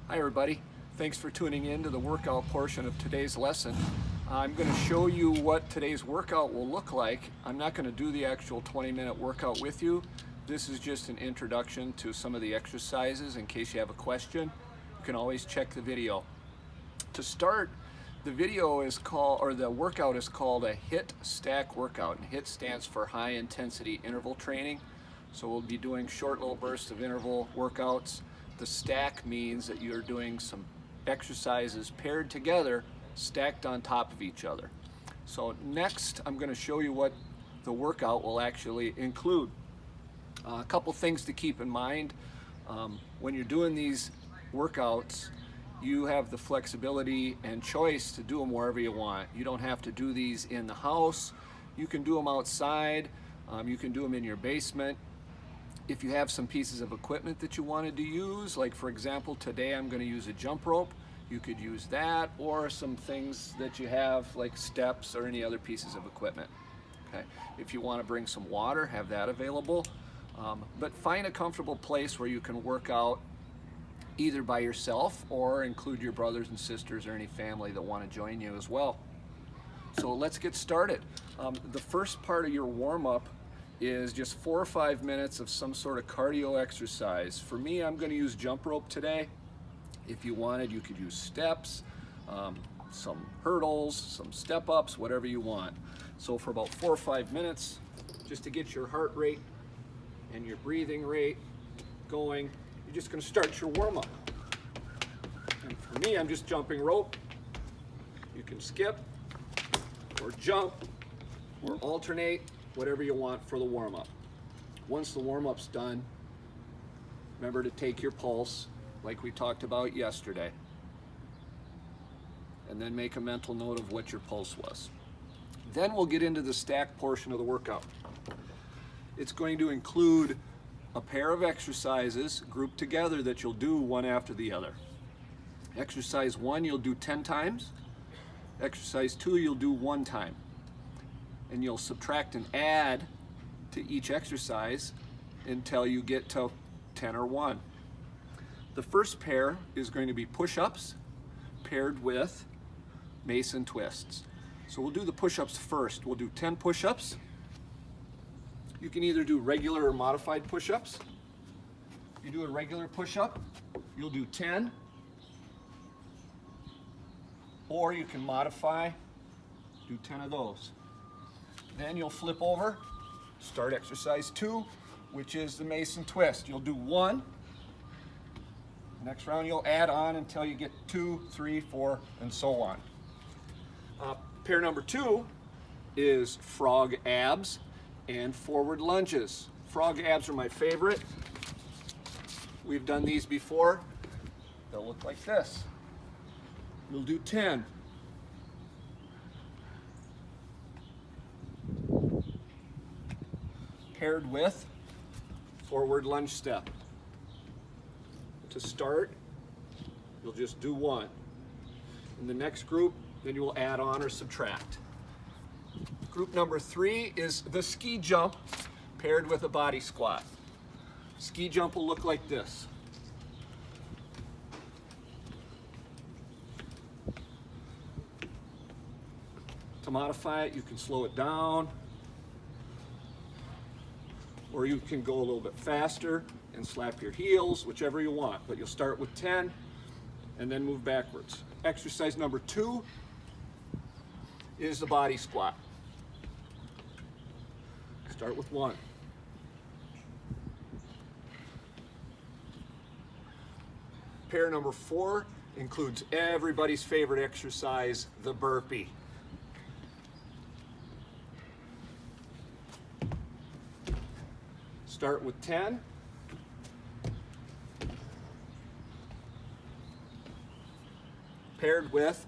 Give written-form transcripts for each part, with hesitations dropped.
Hi everybody, thanks for tuning in to the workout portion of today's lesson. I'm going to show you what today's workout will look like. I'm not going to do the actual 20-minute workout with you. This is just an introduction to some of the exercises. In case you have a question, you can always check the video. To start, the video is called, or the workout is called a HIIT stack workout, and HIIT stands for high intensity interval training. So we'll be doing short little bursts of interval workouts. The stack means that you're doing some exercises paired together, stacked on top of each other. So next, I'm going to show you what the workout will actually include. A couple things to keep in mind. When you're doing these workouts, you have the flexibility and choice to do them wherever you want. You don't have to do these in the house. You can do them outside. You can do them in your basement. If you have some pieces of equipment that you wanted to use, like for example, today I'm going to use a jump rope, you could use that, or some things that you have like steps or any other pieces of equipment. Okay. If you want to bring some water, have that available. But find a comfortable place where you can work out either by yourself or include your brothers and sisters or any family that want to join you as well. So let's get started. The first part of your warm-up is just 4 or 5 minutes of some sort of cardio exercise. For me, I'm going to use jump rope today. If you wanted, you could use steps, some hurdles, some step ups, whatever you want. So for about 4 or 5 minutes, just to get your heart rate and your breathing rate going, you're just going to start your warm-up. And for me, I'm just jumping rope. You can skip or jump or alternate, whatever you want for the warm-up. Once the warm-up's done, remember to take your pulse like we talked about yesterday, and then make a mental note of what your pulse was. Then we'll get into the stack portion of the workout. It's going to include a pair of exercises grouped together that you'll do one after the other. Exercise 1 you'll do 10 times. Exercise 2 you'll do 1 time. And you'll subtract and add to each exercise until you get to 10 or 1. The first pair is going to be push-ups paired with Mason twists. So we'll do the push-ups first. We'll do 10 push-ups. You can either do regular or modified push-ups. If you do a regular push-up, you'll do 10. Or you can modify, do 10 of those. Then you'll flip over, start exercise 2, which is the Mason twist. You'll do 1. Next round you'll add on until you get 2, 3, 4, and so on. Pair number 2 is frog abs and forward lunges. Frog abs are my favorite. We've done these before. They'll look like this. You'll do 10. Paired with forward lunge step. To start, you'll just do 1. In the next group, then you will add on or subtract. Group number 3 is the ski jump paired with a body squat. Ski jump will look like this. To modify it, you can slow it down, or you can go a little bit faster and slap your heels, whichever you want. But you'll start with 10 and then move backwards. Exercise number 2 is the body squat. Start with 1. Pair number 4 includes everybody's favorite exercise, the burpee. Start with 10. Paired with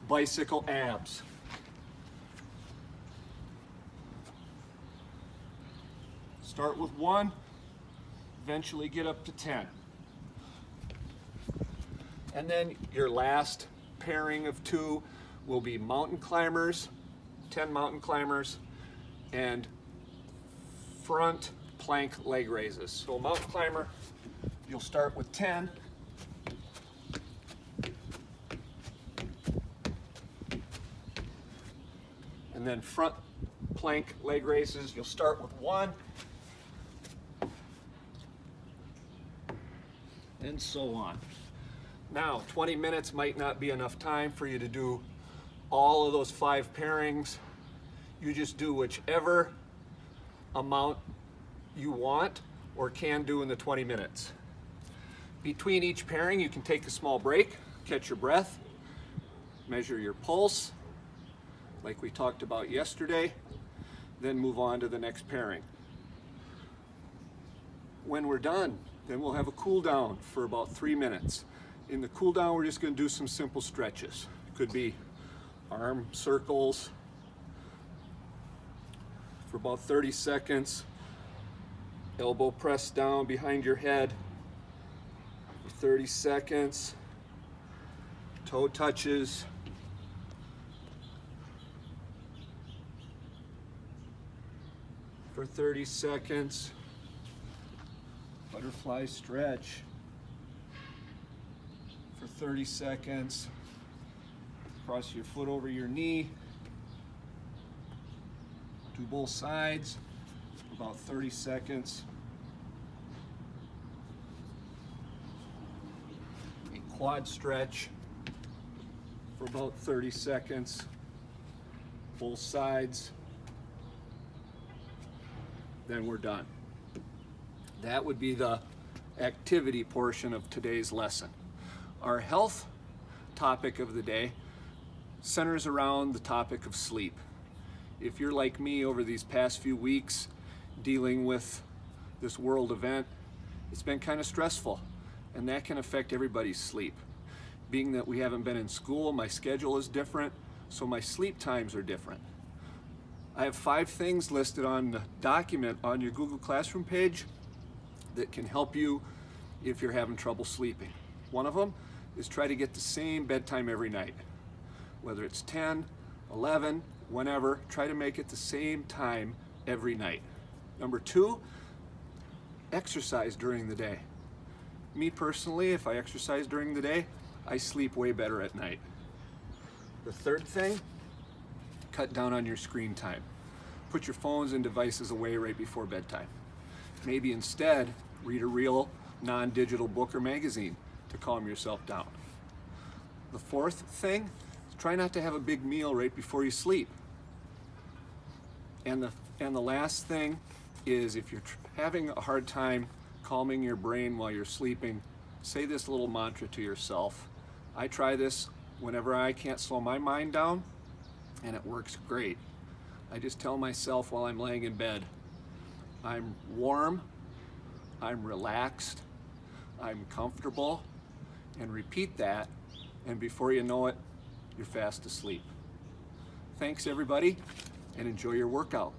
bicycle abs. Start with 1, eventually get up to 10. And then your last pairing of 2 will be mountain climbers, 10 mountain climbers, and front plank leg raises. So a mountain climber, you'll start with 10, And then front plank leg raises, you'll start with 1, and so on. Now, 20 minutes might not be enough time for you to do all of those 5 pairings. You just do whichever amount you want or can do in the 20 minutes. Between each pairing, you can take a small break, catch your breath, measure your pulse, like we talked about yesterday, then move on to the next pairing. When we're done, then we'll have a cool down for about 3 minutes. In the cool down, we're just going to do some simple stretches. Could be arm circles for about 30 seconds, elbow press down behind your head for 30 seconds, toe touches, for 30 seconds, butterfly stretch for 30 seconds, cross your foot over your knee, do both sides for about 30 seconds, a quad stretch for about 30 seconds, both sides, then we're done. That would be the activity portion of today's lesson. Our health topic of the day centers around the topic of sleep. If you're like me over these past few weeks dealing with this world event, it's been kind of stressful, and that can affect everybody's sleep. Being that we haven't been in school, my schedule is different, so my sleep times are different. I have 5 things listed on the document on your Google Classroom page that can help you if you're having trouble sleeping. One of them is try to get the same bedtime every night. Whether it's 10, 11, whenever, try to make it the same time every night. Number 2, exercise during the day. Me personally, if I exercise during the day, I sleep way better at night. The third thing, cut down on your screen time. Put your phones and devices away right before bedtime. Maybe instead, read a real non-digital book or magazine to calm yourself down. The fourth thing, try not to have a big meal right before you sleep. And the last thing is, if you're having a hard time calming your brain while you're sleeping, say this little mantra to yourself. I try this whenever I can't slow my mind down, and it works great. I just tell myself while I'm laying in bed, I'm warm, I'm relaxed, I'm comfortable, and repeat that, and before you know it, you're fast asleep. Thanks everybody, and enjoy your workout.